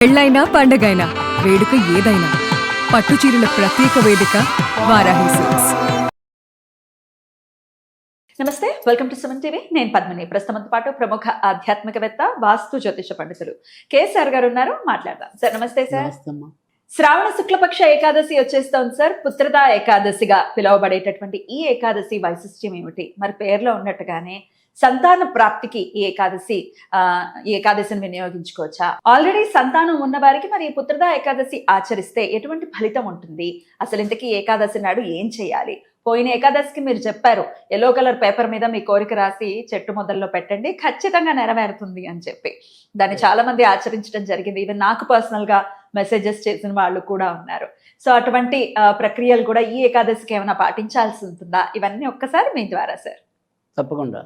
పెళ్ళైనా పండగైనా వేడుక ఏదైనా పట్టుచీరల ప్రత్యేక వేదిక వారాహి సిల్క్స్. నమస్తే, వెల్కమ్ టు సుమన్ టీవీ. నేను పద్మిని. ప్రస్తుతంతో పాటు ప్రముఖ ఆధ్యాత్మికవేత్త, వాస్తు జ్యోతిష పండితులు కేసీఆర్ గారు ఉన్నారు. మాట్లాడదాం. సార్ నమస్తే. సార్, శ్రావణ శుక్లపక్ష ఏకాదశి వచ్చేస్తోంది సార్. పుత్రదా ఏకాదశిగా పిలువబడేటటువంటి ఈ ఏకాదశి వైశిష్ట్యం ఏమిటి? మరి పేర్లో ఉన్నట్టుగానే సంతాన ప్రాప్తికి ఈ ఏకాదశిని వినియోగించుకోవచ్చా? ఆల్రెడీ సంతానం ఉన్న వారికి మరి ఈ పుత్రదా ఏకాదశి ఆచరిస్తే ఎటువంటి ఫలితం ఉంటుంది? అసలు ఇంతకీ ఏకాదశి నాడు ఏం చేయాలి? పోయిన ఏకాదశికి మీరు చెప్పారు, ఎల్లో కలర్ పేపర్ మీద మీ కోరిక రాసి చెట్టు మొదల్లో పెట్టండి, ఖచ్చితంగా నెరవేరుతుంది అని చెప్పి. దాన్ని చాలా మంది ఆచరించడం జరిగింది. ఈవెన్ నాకు పర్సనల్ గా మెసేజెస్ చేసిన వాళ్ళు కూడా ఉన్నారు. సో అటువంటి ప్రక్రియలు కూడా ఈ ఏకాదశికి ఏమైనా పాటించాల్సి ఉంటుందా? ఇవన్నీ ఒక్కసారి మీ ద్వారా సార్. తప్పకుండా.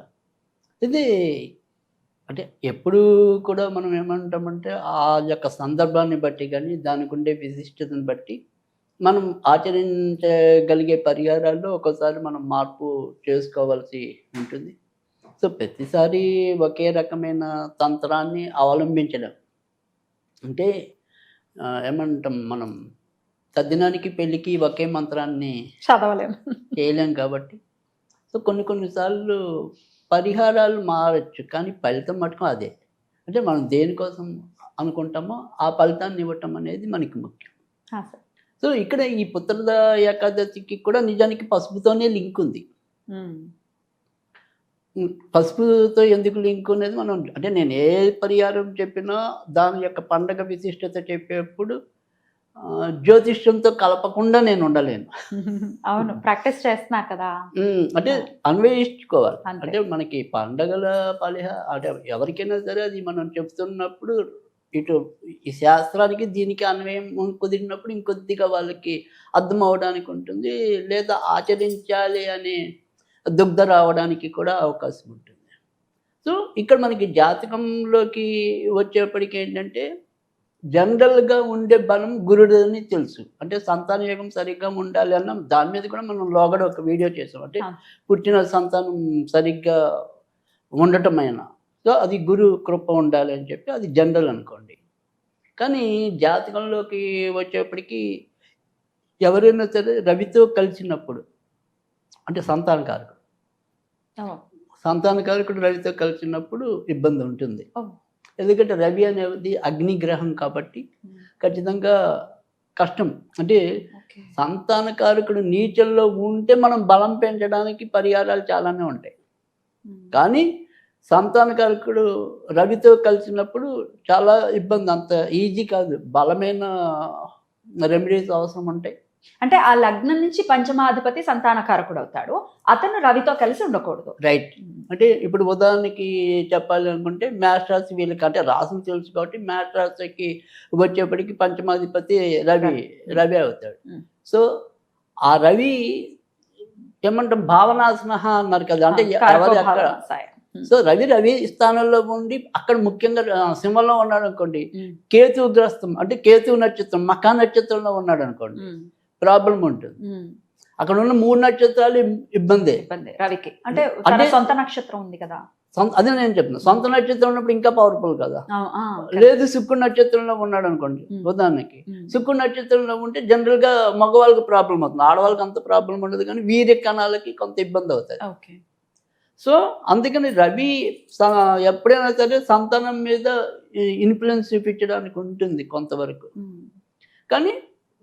ఇది అంటే ఎప్పుడు కూడా మనం ఏమంటామంటే ఆ యొక్క సందర్భాన్ని బట్టి కానీ దానికి ఉండే విశిష్టతను బట్టి మనం ఆచరించగలిగే పరిహారాల్లో ఒక్కోసారి మనం మార్పు చేసుకోవాల్సి ఉంటుంది. సో ప్రతిసారి ఒకే రకమైన తంత్రాన్ని అవలంబించలేం. అంటే ఏమంటాం, మనం తద్దినానికి పెళ్ళికి ఒకే మంత్రాన్ని చదవలేము, చేయలేం. కాబట్టి సో కొన్నిసార్లు పరిహారాలు మారచ్చు, కానీ ఫలితం మటుకు అదే. అంటే మనం దేనికోసం అనుకుంటామో ఆ ఫలితాన్ని ఇవ్వటం అనేది మనకి ముఖ్యం. సో ఇక్కడ ఈ పుత్రద ఏకాదశికి కూడా నిజానికి పసుపుతోనే లింక్ ఉంది. పసుపుతో ఎందుకు లింక్ అనేది మనం, అంటే నేను ఏ పరిహారం చెప్పినా దాని యొక్క పండగ విశిష్టత చెప్పేప్పుడు జ్యోతిష్యంతో కలపకుండా నేను ఉండలేను. అవును, ప్రాక్టీస్ చేస్తున్నా కదా. అంటే అన్వయించుకోవాలి. అంటే మనకి పండగల అంటే ఎవరికైనా సరే అది మనం చెప్తున్నప్పుడు ఇటు ఈ శాస్త్రానికి దీనికి అన్వయం కుదిరినప్పుడు ఇంకొద్దిగా వాళ్ళకి అర్థం అవడానికి ఉంటుంది, లేదా ఆచరించాలి అనే దుగ్ధ రావడానికి కూడా అవకాశం ఉంటుంది. సో ఇక్కడ మనకి జాతకంలోకి వచ్చేప్పటికి ఏంటంటే జనరల్గా ఉండే బలం గురుడని తెలుసు. అంటే సంతాన యోగం సరిగ్గా ఉండాలి అన్న దాని మీద కూడా మనం లోగడ ఒక వీడియో చేసాం. అంటే పుట్టిన సంతానం సరిగ్గా ఉండటమైనా సో అది గురు కృప ఉండాలి అని చెప్పి అది జనరల్ అనుకోండి. కానీ జాతకంలోకి వచ్చేప్పటికి ఎవరైనా సరే రవితో కలిసినప్పుడు, అంటే సంతానకారకుడు రవితో కలిసినప్పుడు ఇబ్బంది ఉంటుంది. ఎందుకంటే రవి అనేది అగ్నిగ్రహం కాబట్టి ఖచ్చితంగా కష్టం. అంటే సంతానకారకుడు నీచల్లో ఉంటే మనం బలం పెంచడానికి పరిహారాలు చాలానే ఉంటాయి, కానీ సంతానకారకుడు రవితో కలిసినప్పుడు చాలా ఇబ్బంది. అంత ఈజీ కాదు, బలమైన రెమెడీస్ అవసరం ఉంటాయి. అంటే ఆ లగ్నం నుంచి పంచమాధిపతి సంతానకారకుడు అవుతాడు, అతను రవితో కలిసి ఉండకూడదు. రైట్. అంటే ఇప్పుడు ఉదాహరణకి చెప్పాలి అనుకుంటే మేష రాశి, వీళ్ళకి అంటే రాశులు తెలుసు కాబట్టి మేష రాశికి వచ్చేప్పటికి పంచమాధిపతి రవి అవుతాడు. సో ఆ రవి ఏమంటాం భావనాశన అన్నారు కదా, అంటే ఎవరి అక్కడ. సో రవి స్థానంలో ఉండి అక్కడ ముఖ్యంగా సింహంలో ఉన్నాడు అనుకోండి, కేతు గ్రస్తం అంటే కేతు నక్షత్రం మఖా నక్షత్రంలో ఉన్నాడు అనుకోండి, ప్రాబ్లం ఉంటుంది. అక్కడ ఉన్న 3 నక్షత్రాలు ఇబ్బంది రవికి. అంటే సొంత నక్షత్రం ఉంది కదా, అదే నేను చెప్తున్నా. సొంత నక్షత్రం ఉన్నప్పుడు ఇంకా పవర్ఫుల్ కదా. లేదు శుక్రుడు నక్షత్రంలో ఉన్నాడు అనుకోండి ఉదాహరణకి, శుక్రుడు నక్షత్రంలో ఉంటే జనరల్ గా మగవాళ్ళకి ప్రాబ్లం అవుతుంది, ఆడవాళ్ళకి అంత ప్రాబ్లం ఉండదు, కానీ వీర్య కణాలకి కొంత ఇబ్బంది అవుతుంది. సో అందుకని రవి ఎప్పుడైనా సరే సంతానం మీద ఇన్ఫ్లుయెన్స్ చూపించడానికి ఉంటుంది కొంతవరకు. కానీ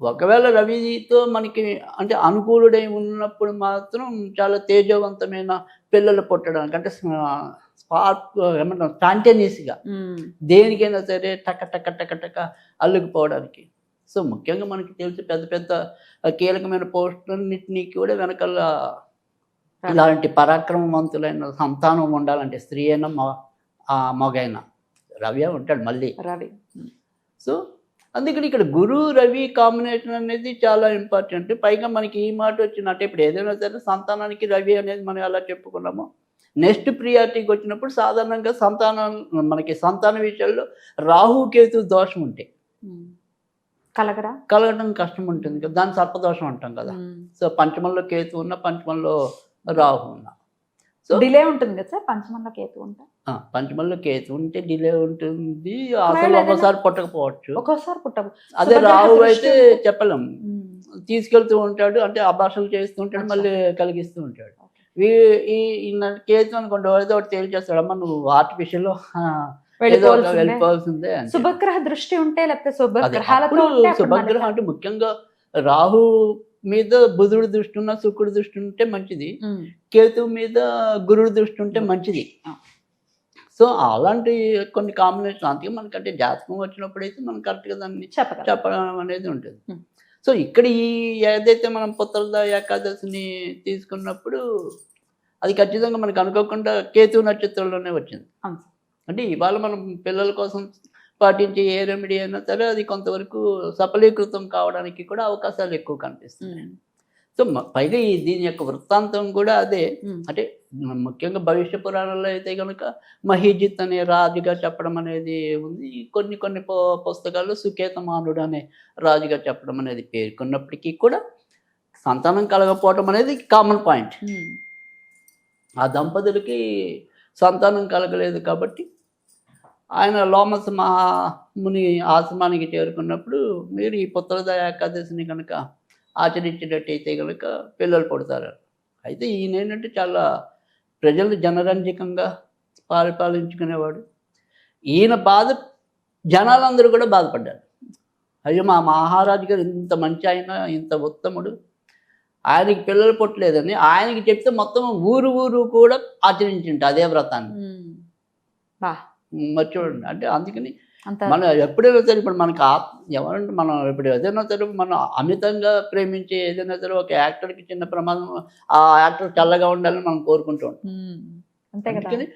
ఒకవేళ రవితో మనకి అంటే అనుకూలుడై ఉన్నప్పుడు మాత్రం చాలా తేజవంతమైన పిల్లలు పుట్టడానికి, అంటే స్పార్క్ ఏమంటాం స్పాంటేనియస్గా దేనికైనా సరే టక టక టక టక అల్లుకుపోవడానికి. సో ముఖ్యంగా మనకి తెలిసి పెద్ద పెద్ద కీలకమైన పోస్టులన్నింటినీ కూడా వెనకాల ఇలాంటి పరాక్రమవంతులైన సంతానం ఉండాలంటే స్త్రీ అయినా మగైనా రవి ఉంటాడు మళ్ళీ రవి. సో అందుకని ఇక్కడ గురు రవి కాంబినేషన్ అనేది చాలా ఇంపార్టెంట్. పైగా మనకి ఈ మాట వచ్చినట్టు ఇప్పుడు ఏదైనా సరే సంతానానికి రవి అనేది మనం ఎలా చెప్పుకున్నామో, నెక్స్ట్ ప్రియారిటీకి వచ్చినప్పుడు సాధారణంగా మనకి సంతాన విషయాల్లో రాహు కేతు దోషం ఉంటాయి, కలగడం కష్టం ఉంటుంది కదా, దాని సర్పదోషం అంటాం కదా. సో పంచమంలో కేతు ఉన్న, పంచమంలో రాహు ఉన్న. సో డిలే ఉంటుంది కదా సార్ పంచమంలో కేతు ఉంటే? పంచమంలో కేతు ఉంటే డిలే ఉంటుంది, అసలు ఒకసారి పుట్టకపోవచ్చు. ఒక్కోసారి పుట్టవు. అదే శుభగ్రహ రాహు దృష్టి అయితే ఉంటే? చెప్పలేం, తీసుకెళ్తూ ఉంటాడు, అంటే అభాషలు చేస్తూ ఉంటాడు, మళ్ళీ కలిగిస్తూ ఉంటాడు. ఈ కేతు అనుకోండి ఏదో ఒకటి తేల్చేస్తాడు, అమ్మ నువ్వు ఆర్టిఫిషియల్ వెళ్ళిపోవాల్సిందే. శుభగ్రహ దృష్టి ఉంటే లేకపోతే శుభగ్రహాలతో ఉంటే అప్పుడు శుభగ్రహం అంటే ముఖ్యంగా రాహు మీద బుధుడు దృష్టి ఉన్న, శుక్రుడు దృష్టి ఉంటే మంచిది, కేతు మీద గురుడు దృష్టి ఉంటే మంచిది. సో అలాంటి కొన్ని కాంబినేషన్, అందుకే మనకంటే జాతకం వచ్చినప్పుడు అయితే మనం కరెక్ట్గా దాన్ని చెప్పడం అనేది ఉంటుంది. సో ఇక్కడ ఈ ఏదైతే మనం పుత్రద ఏకాదశిని తీసుకున్నప్పుడు అది ఖచ్చితంగా మనకు అనుకోకుండా కేతు నక్షత్రంలోనే వచ్చింది. అంటే ఇవాళ మనం పిల్లల కోసం పాటించే ఏ రెమెడీ అయినా సరే అది కొంతవరకు సఫలీకృతం కావడానికి కూడా అవకాశాలు ఎక్కువ కనిపిస్తున్నాయి. సో పైగా దీని యొక్క వృత్తాంతం కూడా అదే. అంటే ముఖ్యంగా భవిష్య పురాణంలో అయితే కనుక మహీజిత్ అనే రాజుగా చెప్పడం అనేది ఉంది. కొన్ని పుస్తకాల్లో సుకేతమానుడు అనే రాజుగా చెప్పడం అనేది పేర్కొన్నప్పటికీ కూడా సంతానం కలగకపోవడం అనేది కామన్ పాయింట్. ఆ దంపతులకి సంతానం కలగలేదు కాబట్టి ఆయన లోమస మహాముని ఆశ్రమానికి చేరుకున్నప్పుడు మీరు ఈ పుత్రద ఏకాదశిని కనుక ఆచరించినట్టయితే కనుక పిల్లలు పుడతారు. అయితే ఈయన ఏంటంటే చాలా ప్రజలు జనరంజకంగా పరిపాలించుకునేవాడు. ఈయన బాధ జనాలందరూ కూడా బాధపడ్డారు. అయ్యో మా మహారాజు గారు ఇంత మంచి ఆయన, ఇంత ఉత్తముడు, ఆయనకి పిల్లలు పుట్టలేదని ఆయనకి చెప్తే మొత్తం ఊరు కూడా ఆచరించింట అదే వ్రతాన్ని. మరి చూడండి, అంటే అందుకని మనం ఎప్పుడైనా సరే ఇప్పుడు మనకు ఎవరంటే మనం ఇప్పుడు ఏదైనా సరే మనం అమితంగా ప్రేమించే ఏదైనా సరే ఒక యాక్టర్కి చిన్న ప్రమాదం, ఆ యాక్టర్ చల్లగా ఉండాలని మనం కోరుకుంటూ ఉంటాం. అందుకని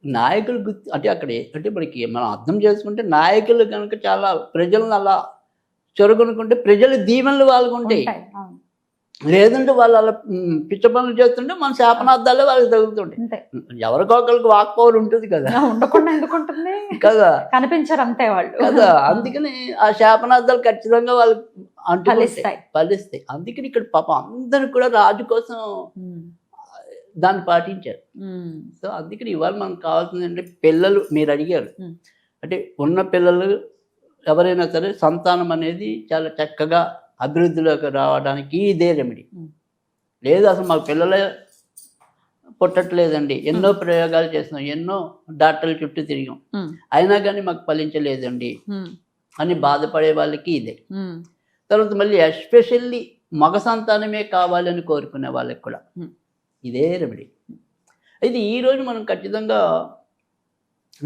నాయకులు అంటే అక్కడ అంటే మనకి మనం అర్థం చేసుకుంటే నాయకులు కనుక చాలా ప్రజలను అలా చొరగొనుకుంటే ప్రజల దీవెనలు వాళ్ళకు ఉంటాయి. లేదంటే వాళ్ళు అలా పిచ్చ పనులు చేస్తుంటే మన శాపనార్థాలే వాళ్ళకి తగులుతుంటాయి. ఎవరికొకరికి వాక్ పవర్ ఉంటుంది కదా, ఉండకుండా ఎందుకుంటుంది కదా, కనిపించారు అంతే వాళ్ళు కదా. అందుకని ఆ శాపనార్థాలు ఖచ్చితంగా వాళ్ళకి ఫలిస్తాయి. అందుకని ఇక్కడ పాపం అందరూ కూడా రాజు కోసం దాన్ని పాటించారు. సో అందుకని ఇవాళ మనకు కావాల్సింది అంటే పిల్లలు, మీరు అడిగారు అంటే ఉన్న పిల్లలు ఎవరైనా సరే సంతానం అనేది చాలా చక్కగా అభివృద్ధిలోకి రావడానికి ఇదే రెమెడీ. లేదు అసలు మాకు పిల్లలే పుట్టట్లేదండి, ఎన్నో ప్రయోగాలు చేస్తున్నాం, ఎన్నో డాక్టర్ల చుట్టూ తిరిగాం, అయినా కానీ మాకు ఫలించలేదండి అని బాధపడే వాళ్ళకి ఇదే. తర్వాత మళ్ళీ ఎస్పెషల్లీ మగ సంతానమే కావాలని కోరుకునే వాళ్ళకి కూడా ఇదే రెమెడీ. అయితే ఈరోజు మనం ఖచ్చితంగా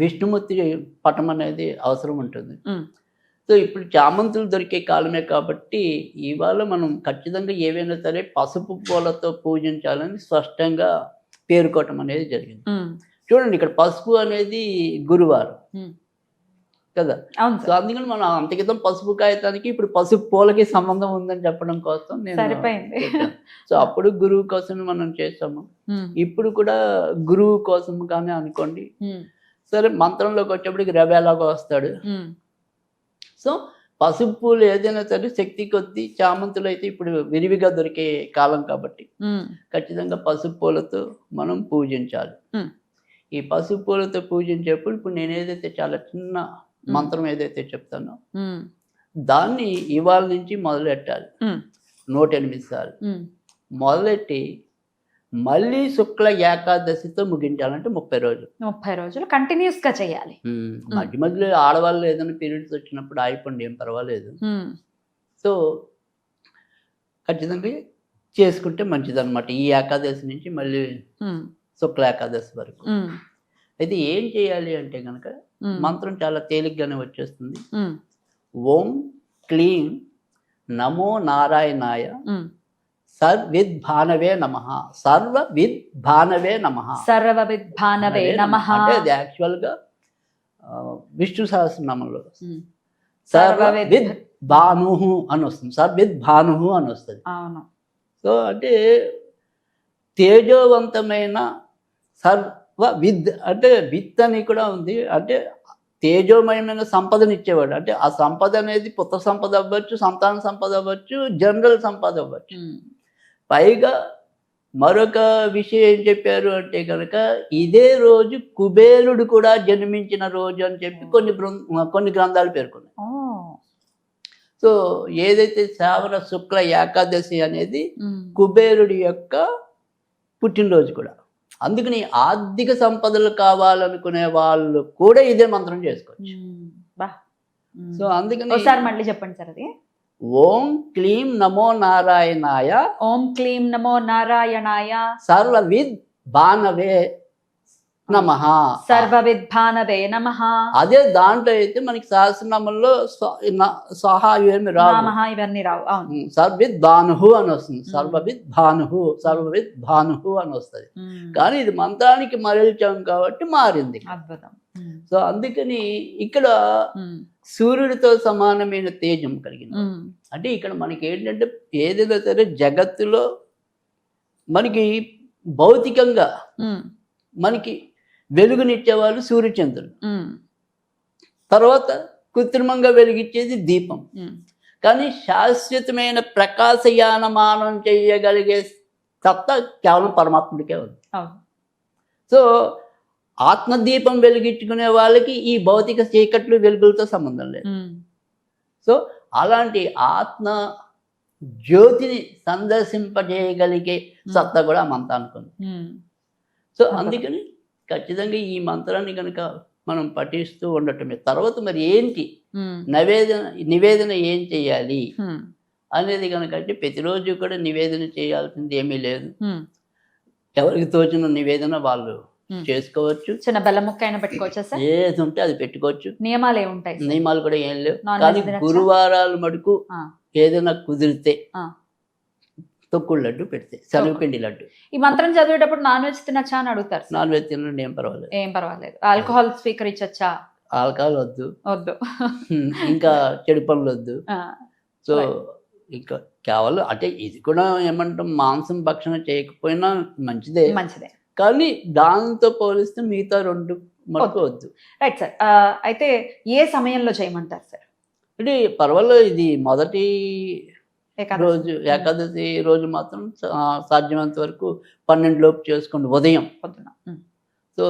విష్ణుమూర్తి పటం అనేది అవసరం ఉంటుంది. సో ఇప్పుడు చామంతులు దొరికే కాలమే కాబట్టి ఇవాళ మనం ఖచ్చితంగా ఏవైనా సరే పసుపు పూలతో పూజించాలని స్పష్టంగా పేర్కోవటం అనేది జరిగింది. చూడండి ఇక్కడ పసుపు అనేది గురువారం కదా, సో అందుకని మనం అంతకితం పసుపు కాగితానికి ఇప్పుడు పసుపు పూలకి సంబంధం ఉందని చెప్పడం కోసం నేను సో అప్పుడు గురువు కోసం మనం చేస్తాము, ఇప్పుడు కూడా గురువు కోసం కానీ అనుకోండి. సరే మంత్రంలోకి వచ్చేప్పటికి రవి ఎలాగో వస్తాడు. సో పసుపు పూలు ఏదైనా సరే శక్తి కొద్దీ, చామంతులు అయితే ఇప్పుడు విరివిగా దొరికే కాలం కాబట్టి ఖచ్చితంగా పసుపు పూలతో మనం పూజించాలి. ఈ పసుపు పూలతో పూజించేప్పుడు ఇప్పుడు నేను ఏదైతే చాలా చిన్న మంత్రం ఏదైతే చెప్తానో దాన్ని ఇవాళ నుంచి మొదలెట్టాలి. 108 సార్లు మొదలెట్టి మళ్ళీ శుక్ల ఏకాదశితో ముగించాలంటే 30 రోజులు కంటిన్యూస్ గా చేయాలి. మధ్య మధ్యలో ఆడవాళ్ళు ఏదైనా పీరియడ్స్ వచ్చినప్పుడు ఆగిపోండి, ఏం పర్వాలేదు. సో ఖచ్చితంగా చేసుకుంటే మంచిది అనమాట ఈ ఏకాదశి నుంచి మళ్ళీ శుక్ల ఏకాదశి వరకు. అయితే ఏం చేయాలి అంటే కనుక మంత్రం చాలా తేలిగ్గానే వచ్చేస్తుంది. ఓం క్లీం నమో నారాయణాయ సర్విద్భానవే నమః, సర్వవిద్భానవే నమః, సర్వవిద్భానవే నమః అంటే అది యాక్చువల్గా విష్ణు సహస్రనామంలో సర్వవిద్భాను అని వస్తుంది, సర్విద్భాను అని వస్తుంది. సో అంటే తేజోవంతమైన సర్వవిద్ అంటే విత్ అని కూడా ఉంది, అంటే తేజోమయమైన సంపదనిచ్చేవాడు. అంటే ఆ సంపద అనేది పుత్ర సంపద అవ్వచ్చు, సంతాన సంపద అవ్వచ్చు, జనరల్ సంపద అవ్వచ్చు. పైగా మరొక విషయం ఏం చెప్పారు అంటే కనుక ఇదే రోజు కుబేరుడు కూడా జన్మించిన రోజు అని చెప్పి కొన్ని గ్రంథాలు పేర్కొన్నాయి. ఓ. సో ఏదైతే శ్రావణ శుక్ల ఏకాదశి అనేది ఉమ్. కుబేరుడి యొక్క పుట్టినరోజు కూడా. అందుకని ఆర్థిక సంపదలు కావాలనుకునే వాళ్ళు కూడా ఇదే మంత్రం చేసుకోవచ్చు. ఉమ్. బా. ఉమ్. సో అందుకని ఒకసారి మళ్ళీ చెప్పండి సార్ అది. ఓం క్లీం నమో నారాయణాయ ఓం క్లీం నమో నారాయణాయ సర్వవిద్ భానవే నమః. సర్వవిద్భానవే నమః. అదే దాంట్లో అయితే మనకి సహస్రనామంలో సహా ఏమి రావు, నమః ఇవన్నీ రావు. అవును. సర్విద్ భానుహు అని వస్తుంది. సర్వవిద్ భానుహు, సర్వవిద్ భానుహు అని వస్తుంది. ఉమ్. కానీ ఇది మంత్రానికి మరల్చాం కాబట్టి మారింది. అద్భుతం. ఉమ్. సో అందుకని ఇక్కడ ఉమ్. సూర్యుడితో సమానమైన తేజం కలిగింది. ఉమ్. అంటే ఇక్కడ మనకి ఏంటంటే ఏదైనా సరే జగత్తులో మనకి భౌతికంగా ఉమ్. మనకి వెలుగునిచ్చేవాళ్ళు సూర్యచంద్రుడు. ఉమ్. తర్వాత కృత్రిమంగా వెలిగించేది దీపం. ఉమ్. కానీ శాశ్వతమైన ప్రకాశయానమానం చేయగలిగే సత్తా కేవలం పరమాత్ముడికే ఉంది. అవును. సో ఆత్మదీపం వెలిగించుకునే వాళ్ళకి ఈ భౌతిక చీకట్లు వెలుగులతో సంబంధం లేదు. ఉమ్. సో అలాంటి ఆత్మ జ్యోతిని సందర్శింపజేయగలిగే సత్తా కూడా ఆ మంత్రానికి ఉంది. ఉమ్. సో అందుకని ఖచ్చితంగా ఈ మంత్రాన్ని కనుక మనం పఠిస్తూ ఉండటమే. తర్వాత మరి ఏంటి ఉమ్. నివేదన ఏం చేయాలి ఉమ్. అనేది కనుక అంటే ప్రతిరోజు కూడా నివేదన చేయాల్సింది ఏమీ లేదు. ఉమ్. ఎవరికి తోచిన నివేదన వాళ్ళు చేసుకోవచ్చు. చిన్న బెల్లం ముక్క అయినా పెట్టుకోవచ్చా సార్? ఏది ఉంటే అది పెట్టుకోవచ్చు. నియమాలు ఏముంటాయి? నియమాలు కూడా ఏం లేవు. నాన్ కానీ వెజ్ తినచ్చా? గురువారాలు మటుకు ఆ. ఏదైనా కుదిరితే ఆ. తొక్కుడు లడ్డు పెడితే, శనగపిండి లడ్డు. ఈ మంత్రం చదివేటప్పుడు నాన్ వెజ్ తినచ్చా అని అడుగుతారు సార్. నాన్ వెజ్ తినడం ఏం పర్వాలేదు. ఏం పర్వాలేదు. ఆల్కహాల్ స్వీకరించచ్చా? ఆల్కహాల్ వద్దు, వద్దు. ఇంకా చెడు పనులు వద్దు. ఆ. సో ఇంకా కేవలం అంటే ఇది కూడా ఏమంటాం, మాంసం భక్షణ చేయకపోయినా మంచిదే, మంచిదే. కానీ దాంతో పోలిస్తే మిగతా రెండు మటుకు వద్దు. Right sir. అయితే ఏ సమయంలో చేయమంటారు సార్? అంటే పర్వాలేదు, ఇది మొదటి ఏకాదశి. రోజు ఏకాదశి రోజు మాత్రం సాధ్యమైనంత వరకు 12 లోపు చేసుకోండి, ఉదయం పొద్దున. ఉమ్. సో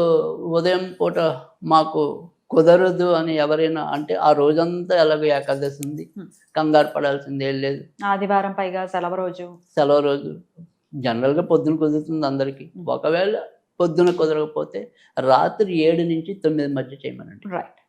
ఉదయం పూట మాకు కుదరదు అని ఎవరైనా అంటే ఆ రోజంతా ఎలాగో ఏకాదశి ఉంది, కంగారు పడాల్సింది ఏం లేదు. ఆదివారం పైగా సెలవు రోజు. సెలవు రోజు జనరల్గా పొద్దున కుదురుతుంది అందరికీ. ఒకవేళ పొద్దున కుదరకపోతే రాత్రి 7 నుంచి 9 మధ్య చేయమనండి. రైట్.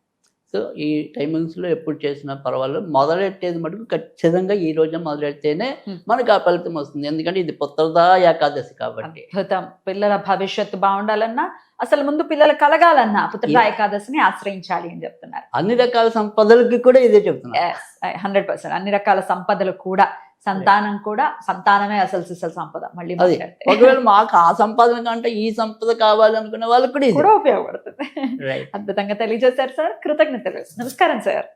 సో ఈ టైమింగ్స్లో ఎప్పుడు చేసినా పర్వాలేదు. మొదలెట్టేది మటుకు ఖచ్చితంగా ఈ రోజే మొదలెడితేనే మనకు ఆ ఫలితం వస్తుంది. ఎందుకంటే ఇది పుత్రదా ఏకాదశి కాబట్టి. అద్భుతం. పిల్లల భవిష్యత్తు బాగుండాలన్నా, అసలు ముందు పిల్లలు కలగాలన్నా పుత్రదా ఏకాదశిని ఆశ్రయించాలి అని చెప్తున్నారు. అన్ని రకాల సంపదలకి కూడా ఇదే చెప్తున్నారు. 100%. అన్ని రకాల సంపదలు కూడా, సంతానం కూడా, సంతానమే అసలు సిసలు సంపద. మళ్ళీ అది ఒకవేళ మాకు ఆ సంపాదన కంటే ఈ సంపద కావాలనుకునే వాళ్ళకి కూడా కూడా ఉపయోగపడుతుంది. రైట్. అద్భుతంగా తెలియజేశారు సార్. కృతజ్ఞతలు. నమస్కారం సార్.